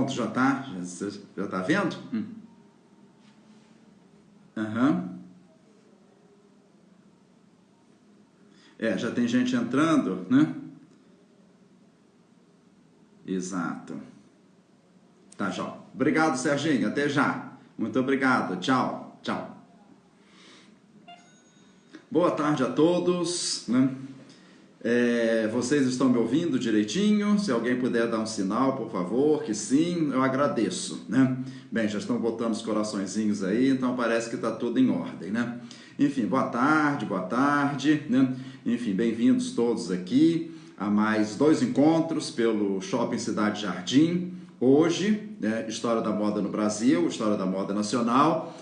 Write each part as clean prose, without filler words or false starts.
Pronto, já tá? Já tá vendo? Já tem gente entrando, né? Exato. Tá, já. Obrigado, Serginho. Até já. Muito obrigado. Tchau. Tchau. Boa tarde a todos, né? Vocês estão me ouvindo direitinho? Se alguém puder dar um sinal, por favor, que sim, eu agradeço, né? Bem, já estão botando os coraçõezinhos aí, então parece que está tudo em ordem, né? Enfim, boa tarde, né? Enfim, bem-vindos todos aqui a mais 2 encontros pelo Shopping Cidade Jardim. Hoje, né, História da Moda no Brasil, História da Moda Nacional,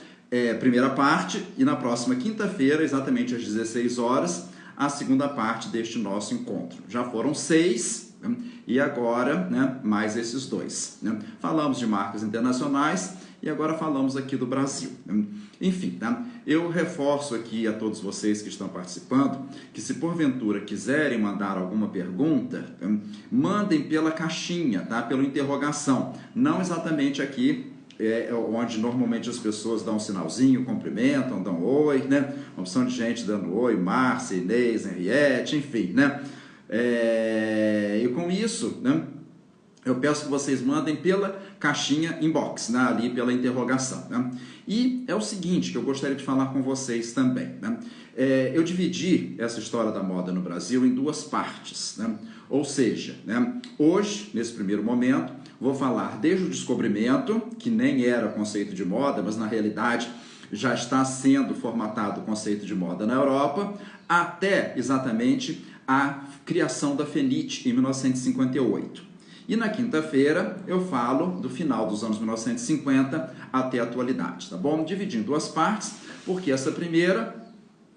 primeira parte, e na próxima quinta-feira, exatamente às 16 horas, a segunda parte deste nosso encontro. Já foram 6, né, e agora, né, mais esses 2. Né? Falamos de marcas internacionais e agora falamos aqui do Brasil. Né? Enfim, tá? Eu reforço aqui a todos vocês que estão participando que, se porventura quiserem mandar alguma pergunta, mandem pela caixinha, tá? Pela interrogação, não exatamente aqui, onde normalmente as pessoas dão um sinalzinho, cumprimentam, dão oi, né? Uma opção de gente dando oi, Márcia, Inês, Henriette, enfim, né? E com isso, né, eu peço que vocês mandem pela caixinha inbox, né, ali pela interrogação, né? E é o seguinte que eu gostaria de falar com vocês também, né? Eu dividi essa história da moda no Brasil em 2 partes, né? Ou seja, né, hoje, nesse primeiro momento, vou falar desde o descobrimento, que nem era conceito de moda, mas na realidade já está sendo formatado o conceito de moda na Europa, até exatamente a criação da Fenite em 1958. E na quinta-feira eu falo do final dos anos 1950 até a atualidade, tá bom? Dividi em 2 partes, porque essa primeira,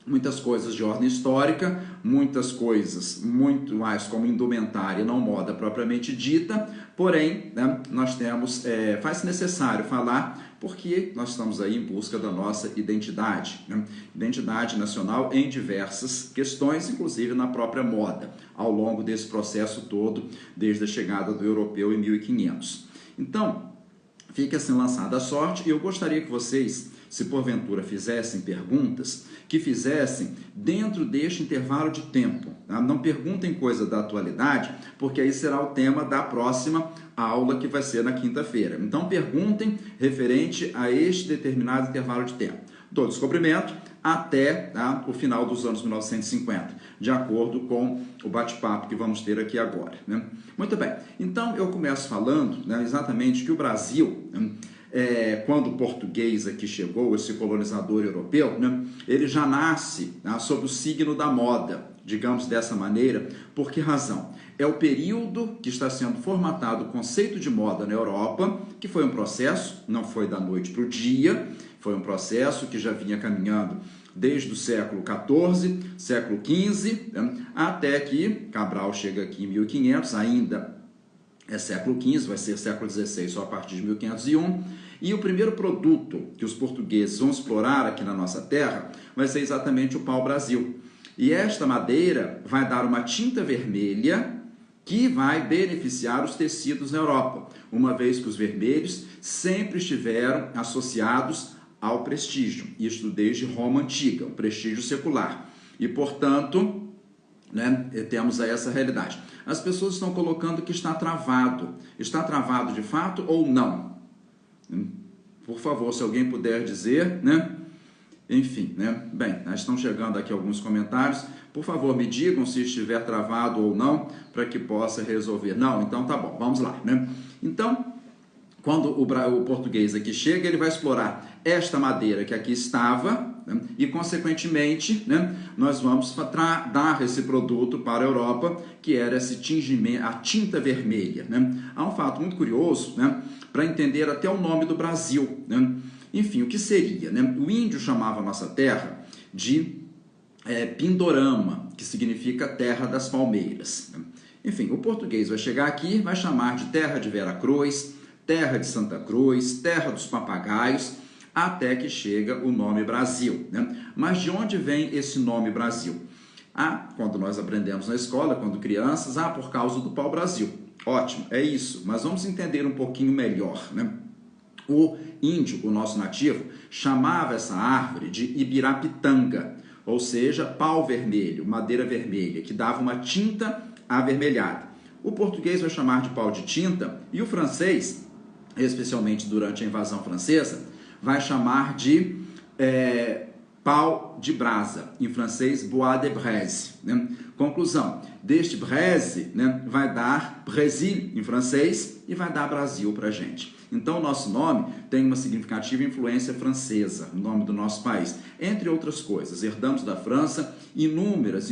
muitas coisas de ordem histórica, muitas coisas muito mais como indumentária, não moda propriamente dita, porém, né, nós temos, faz-se necessário falar, porque nós estamos aí em busca da nossa identidade, né? Identidade nacional em diversas questões, inclusive na própria moda, ao longo desse processo todo, desde a chegada do europeu em 1500. Então, fica assim lançada a sorte, e eu gostaria que vocês, se porventura fizessem perguntas, que fizessem dentro deste intervalo de tempo. Tá? Não perguntem coisa da atualidade, porque aí será o tema da próxima aula, que vai ser na quinta-feira. Então perguntem referente a este determinado intervalo de tempo, do descobrimento até, tá, o final dos anos 1950, de acordo com o bate-papo que vamos ter aqui agora, né? Muito bem, então eu começo falando, né, exatamente que o Brasil, quando o português aqui chegou, esse colonizador europeu, né, ele já nasce, né, sob o signo da moda, digamos dessa maneira. Por que razão? É o período que está sendo formatado o conceito de moda na Europa, que foi um processo, não foi da noite para o dia, foi um processo que já vinha caminhando desde o século XIV, século XV, né, até que Cabral chega aqui em 1500, ainda é século XV, vai ser século XVI só a partir de 1501, e o primeiro produto que os portugueses vão explorar aqui na nossa terra vai ser exatamente o pau-brasil. E esta madeira vai dar uma tinta vermelha que vai beneficiar os tecidos na Europa, uma vez que os vermelhos sempre estiveram associados ao prestígio, isto desde Roma Antiga, o prestígio secular. E, portanto, né, temos aí essa realidade. As pessoas estão colocando que está travado. Está travado de fato ou não? Por favor, se alguém puder dizer, né? Enfim, né? Bem, estão chegando aqui alguns comentários. Por favor, me digam se estiver travado ou não, para que possa resolver. Não, então tá bom, vamos lá, né? Então, quando o português aqui chega, ele vai explorar esta madeira que aqui estava, né? E, consequentemente, né, nós vamos dar esse produto para a Europa, que era esse tingimento, a tinta vermelha, né? Há um fato muito curioso, né, para entender até o nome do Brasil, né? Enfim, o que seria, né? O índio chamava a nossa terra de Pindorama, que significa terra das palmeiras, né? Enfim, o português vai chegar aqui, vai chamar de terra de Veracruz, terra de Santa Cruz, terra dos papagaios, até que chega o nome Brasil, né? Mas de onde vem esse nome Brasil? Quando nós aprendemos na escola, quando crianças, por causa do pau-brasil. Ótimo, é isso, mas vamos entender um pouquinho melhor, né? O índio, o nosso nativo, chamava essa árvore de ibirapitanga, ou seja, pau vermelho, madeira vermelha, que dava uma tinta avermelhada. O português vai chamar de pau de tinta e o francês, especialmente durante a invasão francesa, vai chamar de pau de brasa, em francês, bois de braise. Né? Conclusão, deste braise, né, vai dar Brésil em francês e vai dar Brasil para a gente. Então, o nosso nome tem uma significativa influência francesa, o nome do nosso país. Entre outras coisas, herdamos da França inúmeras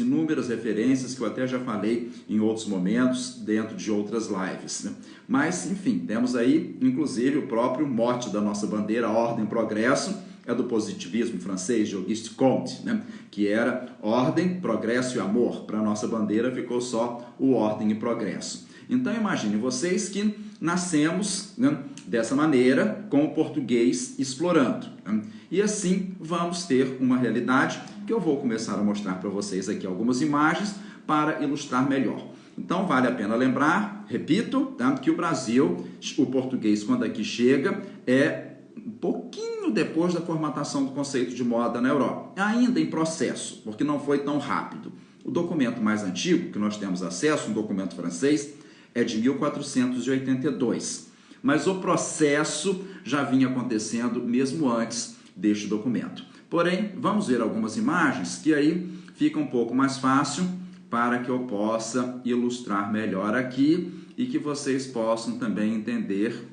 referências que eu até já falei em outros momentos, dentro de outras lives. Né? Mas, enfim, temos aí, inclusive, o próprio mote da nossa bandeira, Ordem e Progresso, é do positivismo francês de Auguste Comte, né? Que era ordem, progresso e amor. Para a nossa bandeira ficou só o ordem e progresso. Então imagine vocês que nascemos, né, dessa maneira, com o português explorando. Né? E assim vamos ter uma realidade que eu vou começar a mostrar para vocês aqui algumas imagens para ilustrar melhor. Então vale a pena lembrar, repito, tá, que o Brasil, o português quando aqui chega, é um pouquinho depois da formatação do conceito de moda na Europa, ainda em processo, porque não foi tão rápido. O documento mais antigo que nós temos acesso, um documento francês, é de 1482, mas o processo já vinha acontecendo mesmo antes deste documento. Porém, vamos ver algumas imagens que aí fica um pouco mais fácil para que eu possa ilustrar melhor aqui e que vocês possam também entender.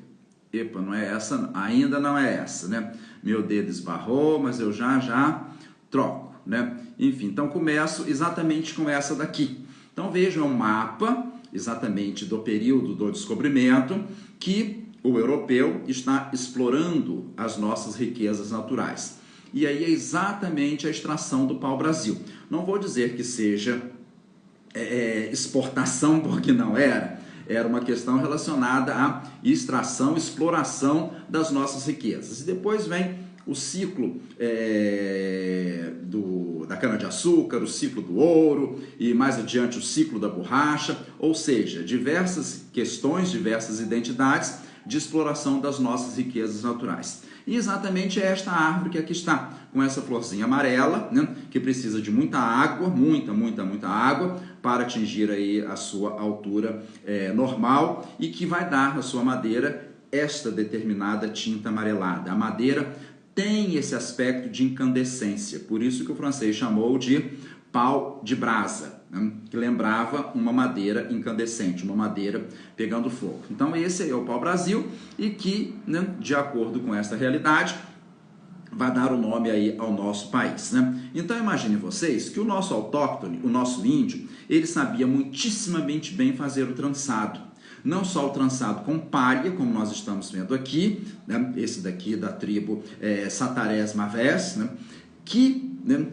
Epa, não é essa, ainda não é essa, né? Meu dedo esbarrou, mas eu já troco, né? Enfim, então começo exatamente com essa daqui. Então vejam um mapa exatamente do período do descobrimento que o europeu está explorando as nossas riquezas naturais. E aí é exatamente a extração do pau-brasil. Não vou dizer que seja exportação, porque não era. Era uma questão relacionada à extração, exploração das nossas riquezas. E depois vem o ciclo da cana-de-açúcar, o ciclo do ouro e mais adiante o ciclo da borracha, ou seja, diversas questões, diversas identidades de exploração das nossas riquezas naturais. E exatamente esta árvore que aqui está, com essa florzinha amarela, né, que precisa de muita água, muita água, para atingir aí a sua altura normal e que vai dar na sua madeira esta determinada tinta amarelada. A madeira tem esse aspecto de incandescência, por isso que o francês chamou de pau de brasa, né, que lembrava uma madeira incandescente, uma madeira pegando fogo. Então esse aí é o pau-brasil e que, né, de acordo com essa realidade, vai dar o nome aí ao nosso país, né? Então imagine vocês que o nosso autóctone, o nosso índio, ele sabia muitíssimamente bem fazer o trançado. Não só o trançado com palha, como nós estamos vendo aqui, né? Esse daqui da tribo Satarés Mavés, né? Que, né,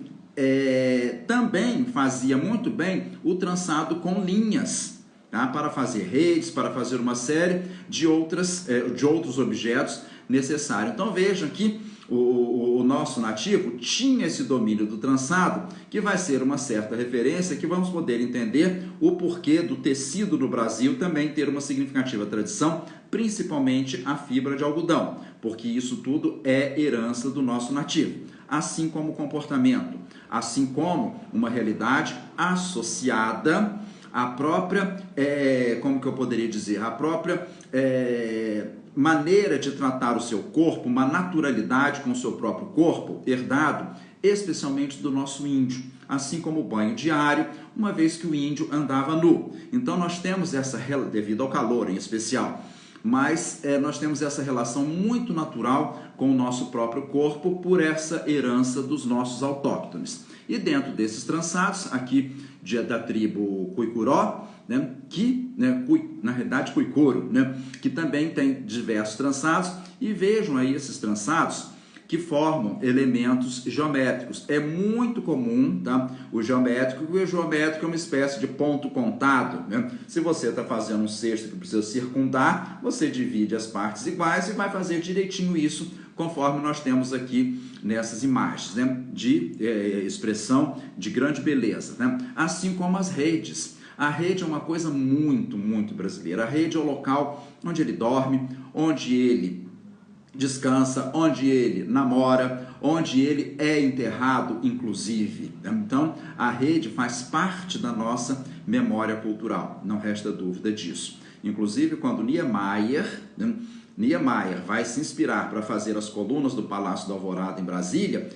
também fazia muito bem o trançado com linhas, tá? Para fazer redes, para fazer uma série de outros objetos necessários. Então vejam que o nosso nativo tinha esse domínio do trançado, que vai ser uma certa referência que vamos poder entender o porquê do tecido no Brasil também ter uma significativa tradição, principalmente a fibra de algodão, porque isso tudo é herança do nosso nativo, assim como o comportamento, assim como uma realidade associada à própria, como que eu poderia dizer, a própria maneira de tratar o seu corpo, uma naturalidade com o seu próprio corpo, herdado especialmente do nosso índio, assim como o banho diário, uma vez que o índio andava nu. Então nós temos essa, devido ao calor em especial, mas nós temos essa relação muito natural com o nosso próprio corpo por essa herança dos nossos autóctones. E dentro desses trançados, aqui da tribo Cuicuró, né, que, né, na realidade, Cuicuro, né, que também tem diversos trançados, e vejam aí esses trançados que formam elementos geométricos. É muito comum, tá, o geométrico é uma espécie de ponto contado, né? Se você está fazendo um cesto que precisa circundar, você divide as partes iguais e vai fazer direitinho isso, conforme nós temos aqui nessas imagens, né, de expressão de grande beleza, né? Assim como as redes. A rede é uma coisa muito, muito brasileira. A rede é o local onde ele dorme, onde ele descansa, onde ele namora, onde ele é enterrado, inclusive. Então, a rede faz parte da nossa memória cultural, não resta dúvida disso. Inclusive, quando Niemeyer vai se inspirar para fazer as colunas do Palácio da Alvorada em Brasília,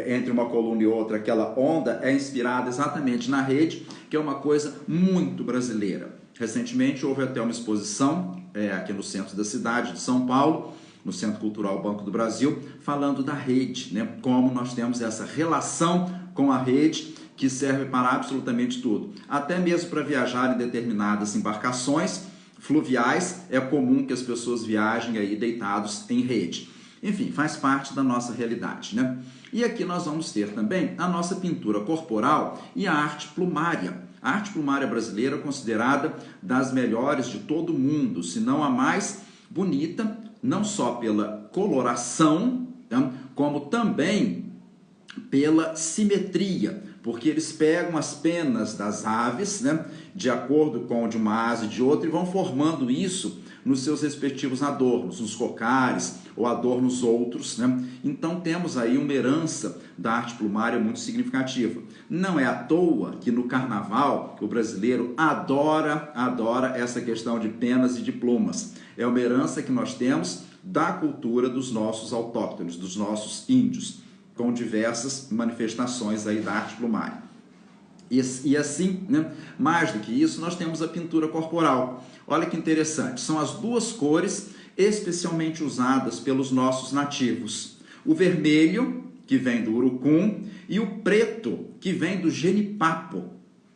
entre uma coluna e outra, aquela onda é inspirada exatamente na rede, que é uma coisa muito brasileira. Recentemente houve até uma exposição aqui no centro da cidade de São Paulo, no Centro Cultural Banco do Brasil, falando da rede, né? Como nós temos essa relação com a rede que serve para absolutamente tudo. Até mesmo para viajar em determinadas embarcações fluviais, é comum que as pessoas viajem aí deitados em rede. Enfim, faz parte da nossa realidade, né? E aqui nós vamos ter também a nossa pintura corporal e a arte plumária. A arte plumária brasileira é considerada das melhores de todo o mundo, se não a mais bonita, não só pela coloração, né, como também pela simetria, porque eles pegam as penas das aves, né, de acordo com de uma asa e de outra, e vão formando isso nos seus respectivos adornos, nos cocares ou adornos outros, né? Então temos aí uma herança da arte plumária muito significativa. Não é à toa que no carnaval o brasileiro adora essa questão de penas e de plumas. É uma herança que nós temos da cultura dos nossos autóctones, dos nossos índios, com diversas manifestações aí da arte plumária. E assim, né, mais do que isso, nós temos a pintura corporal. Olha que interessante, são as duas cores especialmente usadas pelos nossos nativos. O vermelho, que vem do urucum, e o preto, que vem do genipapo.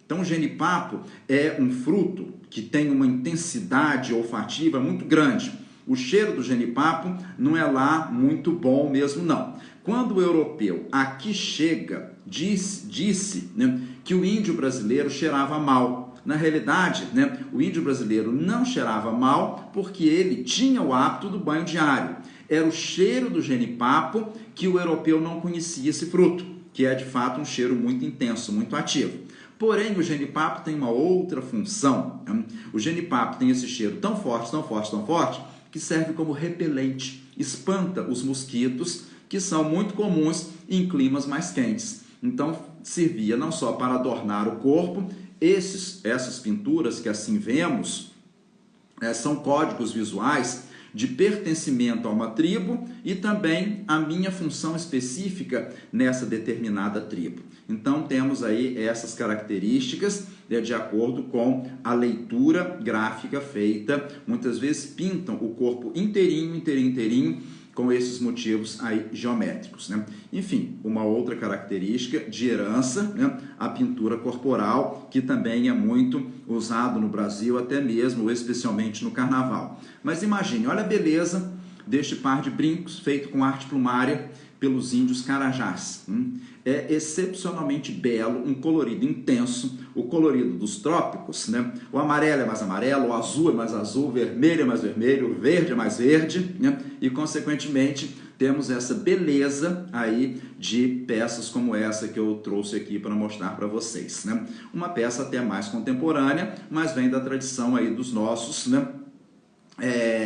Então, o genipapo é um fruto que tem uma intensidade olfativa muito grande. O cheiro do genipapo não é lá muito bom mesmo, não. Quando o europeu aqui chega, disse né, que o índio brasileiro cheirava mal. Na realidade, né, o índio brasileiro não cheirava mal porque ele tinha o hábito do banho diário. Era o cheiro do genipapo que o europeu não conhecia esse fruto, que é de fato um cheiro muito intenso, muito ativo. Porém, o genipapo tem uma outra função. Né? O genipapo tem esse cheiro tão forte, tão forte, tão forte, que serve como repelente, espanta os mosquitos, que são muito comuns em climas mais quentes. Então, servia não só para adornar o corpo, essas pinturas que assim vemos, são códigos visuais de pertencimento a uma tribo e também a minha função específica nessa determinada tribo. Então, temos aí essas características de acordo com a leitura gráfica feita. Muitas vezes pintam o corpo inteirinho, com esses motivos aí geométricos, né? Enfim, uma outra característica de herança, né? A pintura corporal, que também é muito usado no Brasil, até mesmo, especialmente no carnaval. Mas imagine, olha a beleza deste par de brincos feito com arte plumária pelos índios carajás. É excepcionalmente belo, um colorido intenso, o colorido dos trópicos, né? O amarelo é mais amarelo, o azul é mais azul, o vermelho é mais vermelho, o verde é mais verde, né? E consequentemente temos essa beleza aí de peças como essa que eu trouxe aqui para mostrar para vocês, né? Uma peça até mais contemporânea, mas vem da tradição aí dos nossos, né?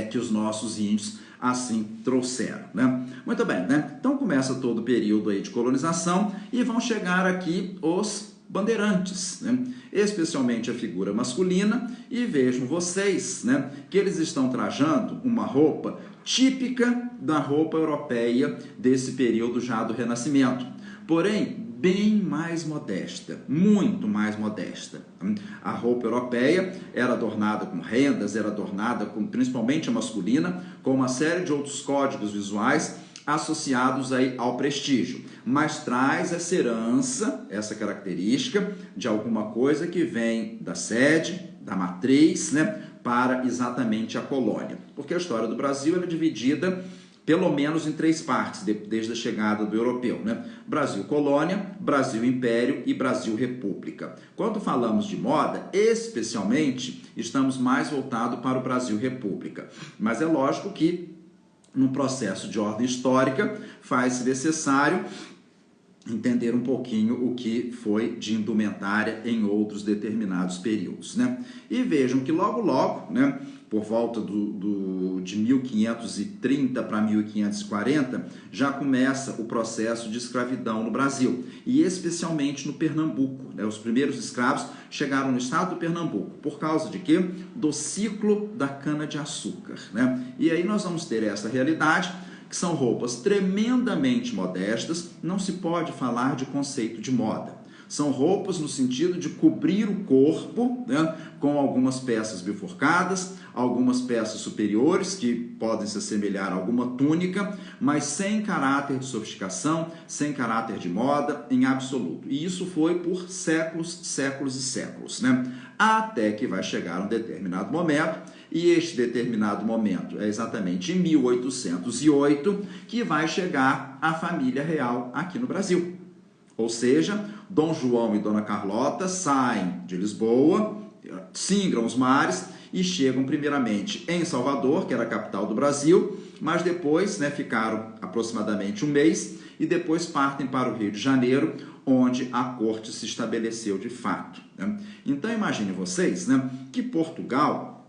Que os nossos índios assim trouxeram, né? Muito bem, né? Então começa todo o período aí de colonização e vão chegar aqui os bandeirantes, né? Especialmente a figura masculina, e vejam vocês, né, que eles estão trajando uma roupa típica da roupa europeia desse período já do Renascimento, porém bem mais modesta, muito mais modesta. A roupa europeia era adornada com rendas, era adornada com, principalmente a masculina, com uma série de outros códigos visuais associados aí ao prestígio, mas traz essa herança, essa característica de alguma coisa que vem da sede, da matriz, né, para exatamente a colônia. Porque a história do Brasil é dividida pelo menos em três partes, desde a chegada do europeu, né? Brasil colônia, Brasil império e Brasil república. Quando falamos de moda, especialmente, estamos mais voltados para o Brasil república. Mas é lógico que, num processo de ordem histórica, faz-se necessário entender um pouquinho o que foi de indumentária em outros determinados períodos, né? E vejam que logo, né, por volta de 1530 para 1540, já começa o processo de escravidão no Brasil, e especialmente no Pernambuco, né? Os primeiros escravos chegaram no estado do Pernambuco, por causa de quê? Do ciclo da cana-de-açúcar, né? E aí nós vamos ter essa realidade, que são roupas tremendamente modestas, não se pode falar de conceito de moda. São roupas no sentido de cobrir o corpo, né, com algumas peças bifurcadas, algumas peças superiores que podem se assemelhar a alguma túnica, mas sem caráter de sofisticação, sem caráter de moda em absoluto. E isso foi por séculos, séculos e séculos, né? Até que vai chegar um determinado momento, e este determinado momento é exatamente em 1808 que vai chegar a família real aqui no Brasil. Ou seja, Dom João e Dona Carlota saem de Lisboa, singram os mares e chegam primeiramente em Salvador, que era a capital do Brasil, mas depois, né, ficaram aproximadamente um mês e depois partem para o Rio de Janeiro, onde a corte se estabeleceu de fato, né? Então imagine vocês, né, que Portugal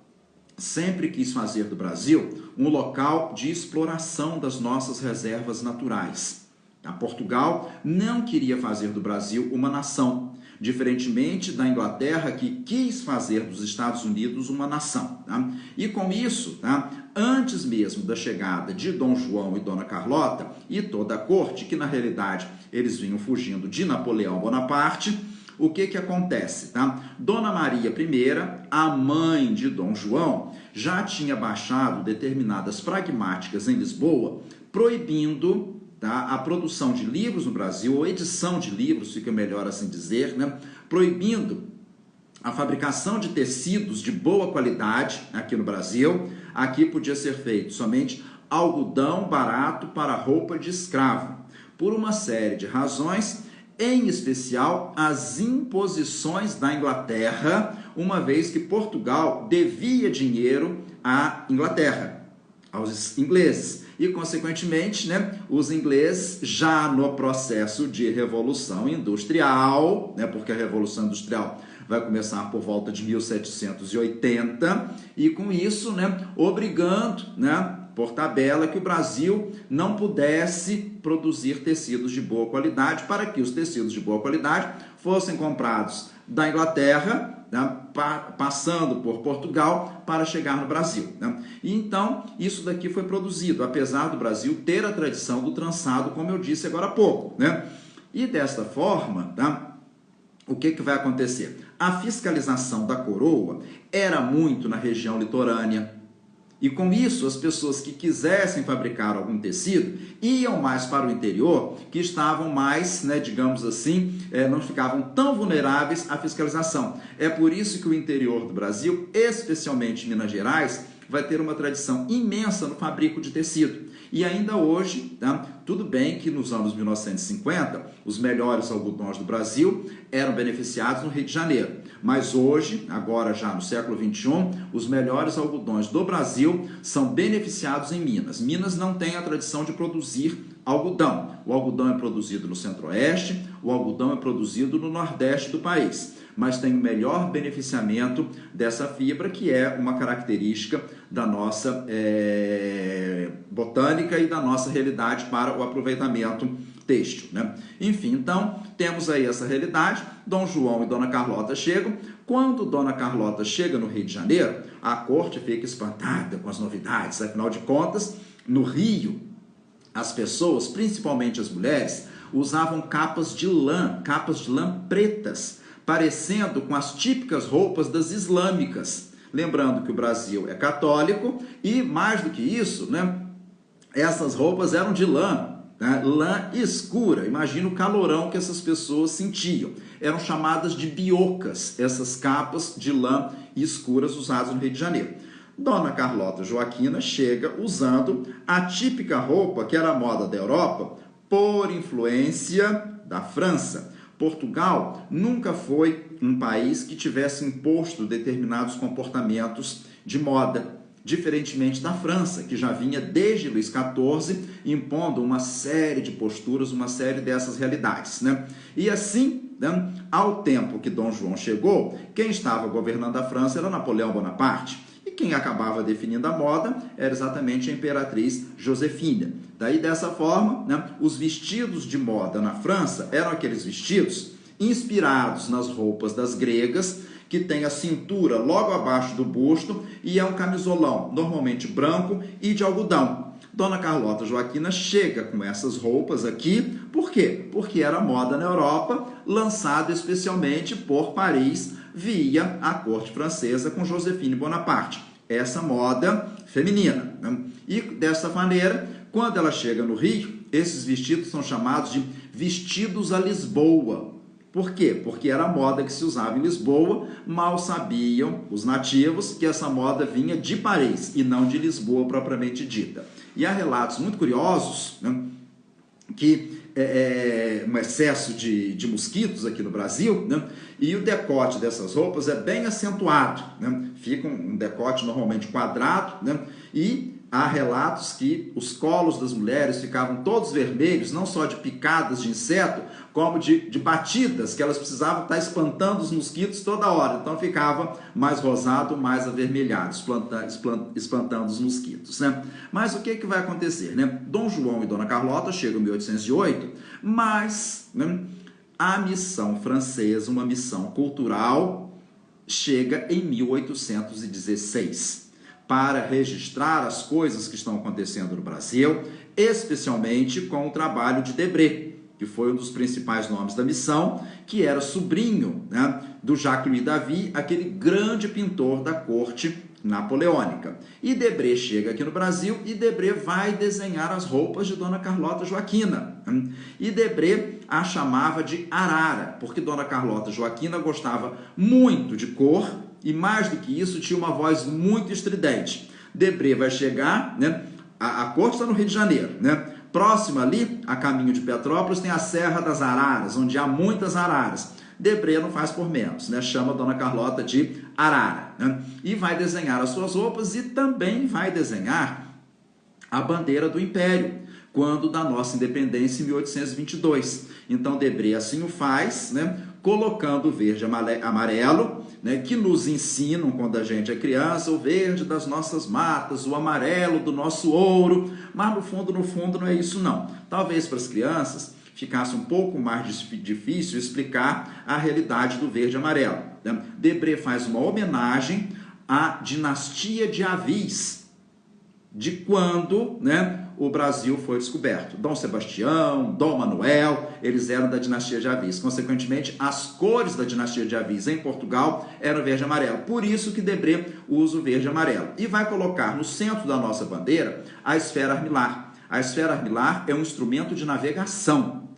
sempre quis fazer do Brasil um local de exploração das nossas reservas naturais. A Portugal não queria fazer do Brasil uma nação, diferentemente da Inglaterra, que quis fazer dos Estados Unidos uma nação, tá? E com isso, tá, antes mesmo da chegada de Dom João e Dona Carlota e toda a corte, que na realidade eles vinham fugindo de Napoleão Bonaparte, o que acontece, tá? Dona Maria I, a mãe de Dom João, já tinha baixado determinadas pragmáticas em Lisboa, proibindo, tá, a produção de livros no Brasil, ou edição de livros, fica melhor assim dizer, né? Proibindo a fabricação de tecidos de boa qualidade aqui no Brasil. Aqui podia ser feito somente algodão barato para roupa de escravo, por uma série de razões, em especial as imposições da Inglaterra, uma vez que Portugal devia dinheiro à Inglaterra, aos ingleses. E, consequentemente, né, os ingleses, já no processo de Revolução Industrial, né, porque a Revolução Industrial vai começar por volta de 1780, e com isso, né, obrigando, né, por tabela, que o Brasil não pudesse produzir tecidos de boa qualidade, para que os tecidos de boa qualidade fossem comprados da Inglaterra, né, passando por Portugal para chegar no Brasil, né? E então isso daqui foi produzido, apesar do Brasil ter a tradição do trançado, como eu disse agora há pouco, né? E desta forma, tá, o que vai acontecer? A fiscalização da coroa era muito na região litorânea, e com isso, as pessoas que quisessem fabricar algum tecido iam mais para o interior, que estavam mais, né, digamos assim, não ficavam tão vulneráveis à fiscalização. É por isso que o interior do Brasil, especialmente Minas Gerais, vai ter uma tradição imensa no fabrico de tecido. E ainda hoje, tá? Tudo bem que nos anos 1950, os melhores algodões do Brasil eram beneficiados no Rio de Janeiro. Mas hoje, agora já no século XXI, os melhores algodões do Brasil são beneficiados em Minas. Minas não tem a tradição de produzir algodão. O algodão é produzido no centro-oeste, o algodão é produzido no nordeste do país, mas tem o melhor beneficiamento dessa fibra, que é uma característica da nossa botânica e da nossa realidade para o aproveitamento têxtil, né? Enfim, então, temos aí essa realidade. Dom João e Dona Carlota chegam. Quando Dona Carlota chega no Rio de Janeiro, a corte fica espantada com as novidades. Afinal de contas, no Rio, as pessoas, principalmente as mulheres, usavam capas de lã pretas, parecendo com as típicas roupas das islâmicas. Lembrando que o Brasil é católico e, mais do que isso, né, essas roupas eram de lã, né, lã escura. Imagina o calorão que essas pessoas sentiam. Eram chamadas de biocas, essas capas de lã escuras usadas no Rio de Janeiro. Dona Carlota Joaquina chega usando a típica roupa que era a moda da Europa por influência da França. Portugal nunca foi um país que tivesse imposto determinados comportamentos de moda. diferentemente da França, que já vinha desde Luís XIV impondo uma série de posturas, uma série dessas realidades, né? E assim, né, ao tempo que Dom João chegou, quem estava governando a França era Napoleão Bonaparte, e quem acabava definindo a moda era exatamente a imperatriz Josefina. Daí, dessa forma, né, os vestidos de moda na França eram aqueles vestidos inspirados nas roupas das gregas, que tem a cintura logo abaixo do busto e é um camisolão, normalmente branco e de algodão. Dona Carlota Joaquina chega com essas roupas aqui, por quê? Porque era moda na Europa, lançada especialmente por Paris, via a corte francesa com Joséphine Bonaparte. Essa moda feminina, né? E dessa maneira, quando ela chega no Rio, esses vestidos são chamados de vestidos a Lisboa. Por quê? Porque era a moda que se usava em Lisboa, mal sabiam os nativos que essa moda vinha de Paris e não de Lisboa propriamente dita. E há relatos muito curiosos, né, que um excesso de mosquitos aqui no Brasil, né, e o decote dessas roupas é bem acentuado, né, fica um decote normalmente quadrado, né, e há relatos que os colos das mulheres ficavam todos vermelhos, não só de picadas de inseto, como de batidas, que elas precisavam estar espantando os mosquitos toda hora. Então ficava mais rosado, mais avermelhado, espantando os mosquitos, né? Mas o que vai acontecer, né? Dom João e Dona Carlota chegam em 1808, mas, né, a missão francesa, uma missão cultural, chega em 1816. Para registrar as coisas que estão acontecendo no Brasil, especialmente com o trabalho de Debré, que foi um dos principais nomes da missão, que era sobrinho, né, do Jacques-Louis David, aquele grande pintor da corte napoleônica. E Debré chega aqui no Brasil e Debré vai desenhar as roupas de Dona Carlota Joaquina. E Debré a chamava de Arara, porque Dona Carlota Joaquina gostava muito de cor, e mais do que isso, tinha uma voz muito estridente. Debré vai chegar, né? A corte está no Rio de Janeiro, né? Próximo ali, a caminho de Petrópolis, tem a Serra das Araras, onde há muitas araras. Debré não faz por menos, né? Chama Dona Carlota de Arara, né? E vai desenhar as suas roupas e também vai desenhar a bandeira do Império, quando da nossa independência em 1822. Então Debré assim o faz, né? Colocando o verde e amarelo, né, que nos ensinam quando a gente é criança, o verde das nossas matas, o amarelo do nosso ouro, mas no fundo não é isso não. Talvez para as crianças ficasse um pouco mais difícil explicar a realidade do verde e amarelo, né? Debré faz uma homenagem à dinastia de Avis, de quando, né, o Brasil foi descoberto. Dom Sebastião, Dom Manuel, eles eram da dinastia de Avis. Consequentemente, as cores da dinastia de Avis em Portugal eram verde e amarelo. Por isso que Debré usa o verde e amarelo. E vai colocar no centro da nossa bandeira a esfera armilar. A esfera armilar é um instrumento de navegação.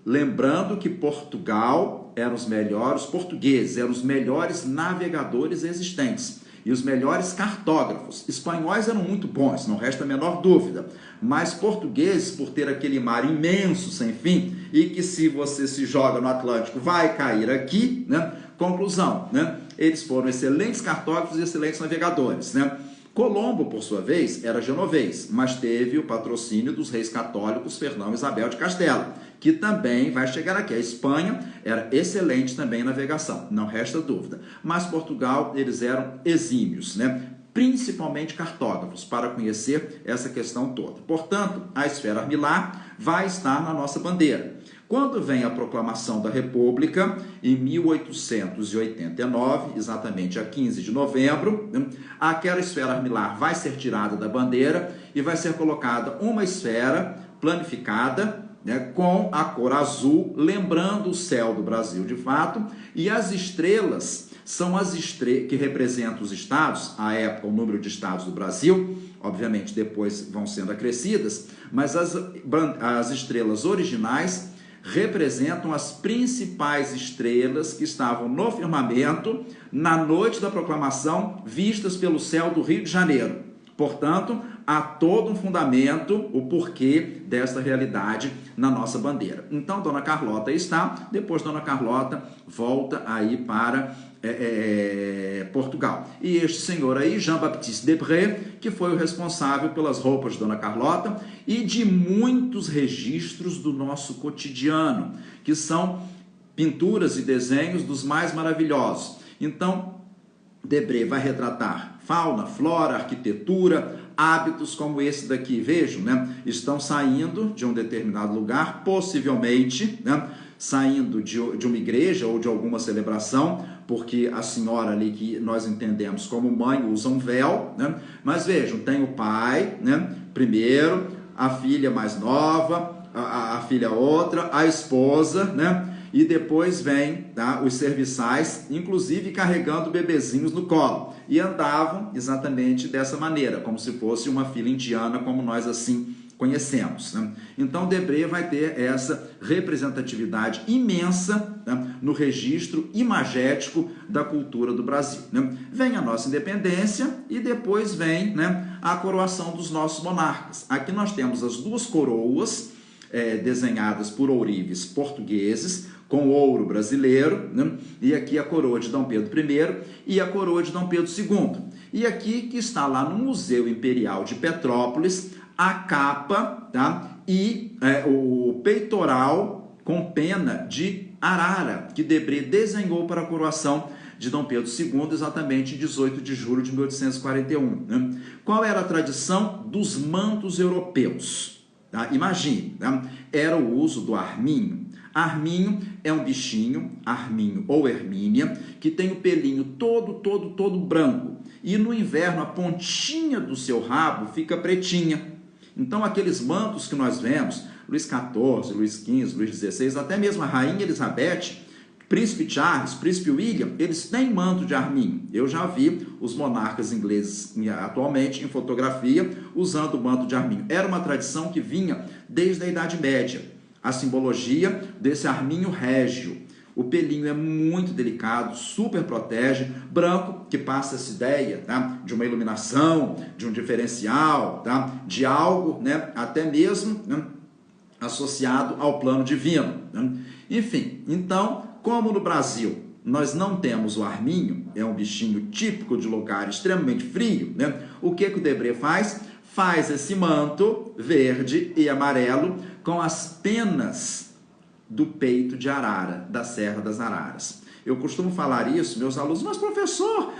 Lembrando que Portugal eram os melhores portugueses, eram os melhores navegadores existentes e os melhores cartógrafos. Espanhóis eram muito bons, não resta a menor dúvida, mas portugueses, por ter aquele mar imenso, sem fim, e que se você se joga no Atlântico vai cair aqui, né? Conclusão, né? Eles foram excelentes cartógrafos e excelentes navegadores, né? Colombo, por sua vez, era genovês, mas teve o patrocínio dos reis católicos Fernão e Isabel de Castela, que também vai chegar aqui. A Espanha era excelente também em navegação, não resta dúvida. Mas Portugal, eles eram exímios, né? Principalmente cartógrafos, para conhecer essa questão toda. Portanto, a esfera armilar vai estar na nossa bandeira. Quando vem a proclamação da República, em 1889, exatamente a 15 de novembro, aquela esfera armilar vai ser tirada da bandeira e vai ser colocada uma esfera planificada, né, com a cor azul, lembrando o céu do Brasil de fato, e as estrelas são as estrelas que representam os estados, à época o número de estados do Brasil, obviamente depois vão sendo acrescidas, mas as estrelas originais representam as principais estrelas que estavam no firmamento na noite da proclamação, vistas pelo céu do Rio de Janeiro. Portanto, há todo um fundamento, o porquê desta realidade na nossa bandeira. Então, Dona Carlota está, depois Dona Carlota volta aí para Portugal. E este senhor aí, Jean-Baptiste Debré, que foi o responsável pelas roupas de Dona Carlota e de muitos registros do nosso cotidiano, que são pinturas e desenhos dos mais maravilhosos. Então, Debré vai retratar fauna, flora, arquitetura, hábitos como esse daqui, vejam, né? Estão saindo de um determinado lugar, possivelmente, né? Saindo de uma igreja ou de alguma celebração, porque a senhora ali que nós entendemos como mãe usa um véu, né? Mas vejam, tem o pai, né? Primeiro, a filha mais nova, a filha outra, a esposa, né? E depois vem, tá, os serviçais, inclusive carregando bebezinhos no colo. E andavam exatamente dessa maneira, como se fosse uma fila indiana, como nós assim conhecemos, né? Então, Debré vai ter essa representatividade imensa, né, no registro imagético da cultura do Brasil, né? Vem a nossa independência e depois vem, né, a coroação dos nossos monarcas. Aqui nós temos as duas coroas, desenhadas por ourives portugueses, com ouro brasileiro, né? E aqui a coroa de Dom Pedro I e a coroa de Dom Pedro II. E aqui que está lá no Museu Imperial de Petrópolis, a capa, tá? E o peitoral com pena de arara, que Debré desenhou para a coroação de Dom Pedro II, exatamente em 18 de julho de 1841. Né? Qual era a tradição dos mantos europeus? Tá? Imagine, né? Era o uso do arminho. Arminho é um bichinho, arminho ou ermínia, que tem o pelinho todo branco. E no inverno a pontinha do seu rabo fica pretinha. Então aqueles mantos que nós vemos, Luís XIV, Luís XV, Luís XVI, até mesmo a Rainha Elizabeth, Príncipe Charles, Príncipe William, eles têm manto de arminho. Eu já vi os monarcas ingleses atualmente em fotografia usando o manto de arminho. Era uma tradição que vinha desde a Idade Média. A simbologia desse arminho régio. O pelinho é muito delicado, super protege, branco, que passa essa ideia, tá, de uma iluminação, de um diferencial, tá, de algo, né, até mesmo, né, associado ao plano divino. Né? Enfim, então, como no Brasil nós não temos o arminho, é um bichinho típico de lugar extremamente frio, né? O que o Debré faz? Faz esse manto verde e amarelo com as penas do peito de arara, da Serra das Araras. Eu costumo falar isso, meus alunos, mas professor,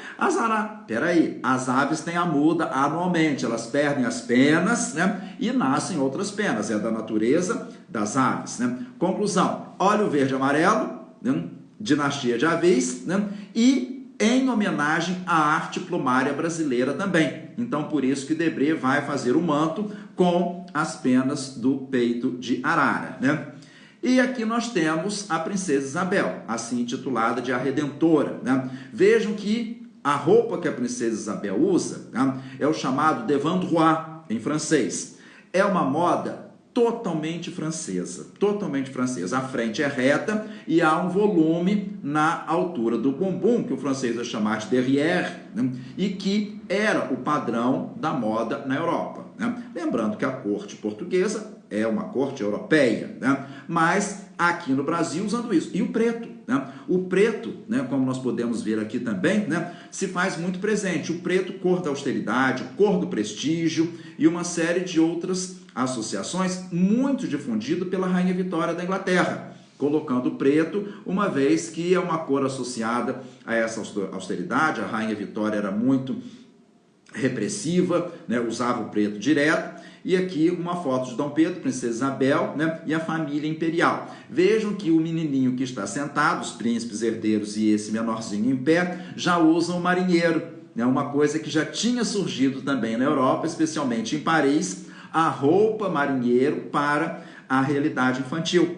peraí, as aves têm a muda anualmente, elas perdem as penas, né, e nascem outras penas, é da natureza das aves, né? Conclusão, olha o verde e amarelo, né, dinastia de aves, né, e em homenagem à arte plumária brasileira também. Então, por isso que Debré vai fazer o manto com as penas do peito de arara, né? E aqui nós temos a Princesa Isabel, assim intitulada de A Redentora, né? Vejam que a roupa que a Princesa Isabel usa, né, é o chamado devant-droit, em francês. É uma moda totalmente francesa, totalmente francesa. A frente é reta e há um volume na altura do bumbum, que o francês vai chamar de derrière, né? E que era o padrão da moda na Europa, né? Lembrando que a corte portuguesa é uma corte europeia, né? Mas aqui no Brasil usando isso. E o preto, né? O preto, né, como nós podemos ver aqui também, né, se faz muito presente. O preto, cor da austeridade, cor do prestígio e uma série de outras associações muito difundido pela Rainha Vitória da Inglaterra, colocando o preto, uma vez que é uma cor associada a essa austeridade. A Rainha Vitória era muito repressiva, né, usava o preto direto. E aqui uma foto de Dom Pedro, Princesa Isabel, né, e a família imperial. Vejam que o menininho que está sentado, os príncipes herdeiros e esse menorzinho em pé, já usam o marinheiro, né, uma coisa que já tinha surgido também na Europa, especialmente em Paris, a roupa marinheiro para a realidade infantil.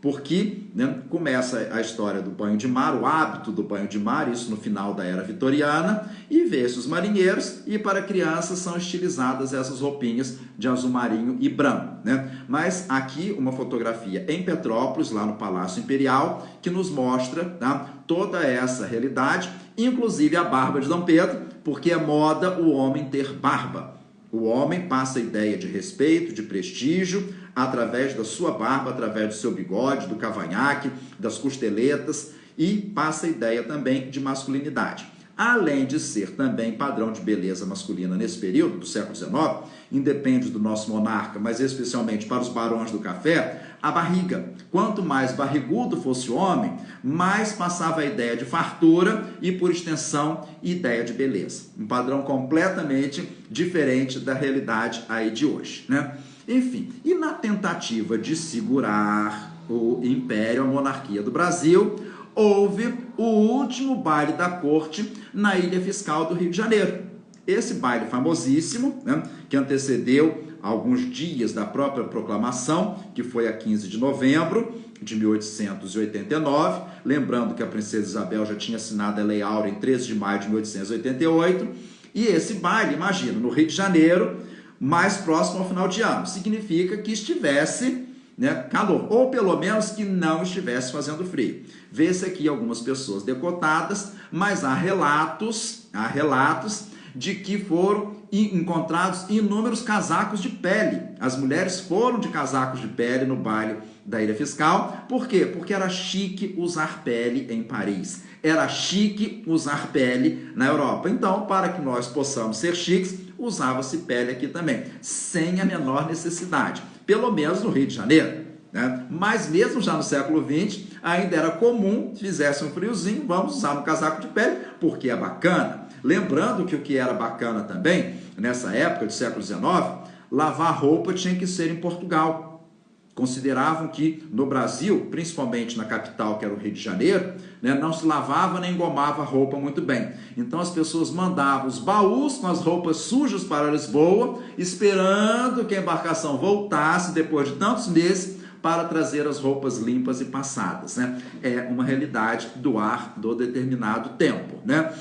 Porque, né, começa a história do banho de mar, o hábito do banho de mar, isso no final da era vitoriana, e vê-se os marinheiros, e para crianças são estilizadas essas roupinhas de azul marinho e branco, né? Mas aqui uma fotografia em Petrópolis, lá no Palácio Imperial, que nos mostra, tá, toda essa realidade, inclusive a barba de Dom Pedro, Porque é moda o homem ter barba. O homem passa a ideia de respeito, de prestígio, através da sua barba, através do seu bigode, do cavanhaque, das costeletas, e passa a ideia também de masculinidade. Além de ser também padrão de beleza masculina nesse período do século XIX, independe do nosso monarca, mas especialmente para os barões do café, a barriga. Quanto mais barrigudo fosse o homem, mais passava a ideia de fartura e, por extensão, ideia de beleza. Um padrão completamente diferente da realidade aí de hoje, né? Enfim, e na tentativa de segurar o império, a monarquia do Brasil, houve o último baile da corte na Ilha Fiscal do Rio de Janeiro. Esse baile famosíssimo, né, que antecedeu alguns dias da própria proclamação, que foi a 15 de novembro de 1889, lembrando que a princesa Isabel já tinha assinado a Lei Áurea em 13 de maio de 1888, e esse baile, imagina, no Rio de Janeiro, mais próximo ao final de ano, significa que estivesse, né, calor, ou pelo menos que não estivesse fazendo frio. Vê-se aqui algumas pessoas decotadas, mas há relatos de que foram encontrados inúmeros casacos de pele. As mulheres foram de casacos de pele no baile da Ilha Fiscal. Por quê? Porque era chique usar pele em Paris. Era chique usar pele na Europa. Então, para que nós possamos ser chiques, usava-se pele aqui também, sem a menor necessidade. Pelo menos no Rio de Janeiro, né? Mas mesmo já no século XX, ainda era comum, fizesse um friozinho, vamos usar um casaco de pele, porque é bacana. Lembrando que o que era bacana também, nessa época do século XIX, lavar roupa tinha que ser em Portugal. Consideravam que no Brasil, principalmente na capital, que era o Rio de Janeiro, né, não se lavava nem engomava roupa muito bem. Então as pessoas mandavam os baús com as roupas sujas para Lisboa, esperando que a embarcação voltasse depois de tantos meses para trazer as roupas limpas e passadas, né? É uma realidade do ar do determinado tempo, né?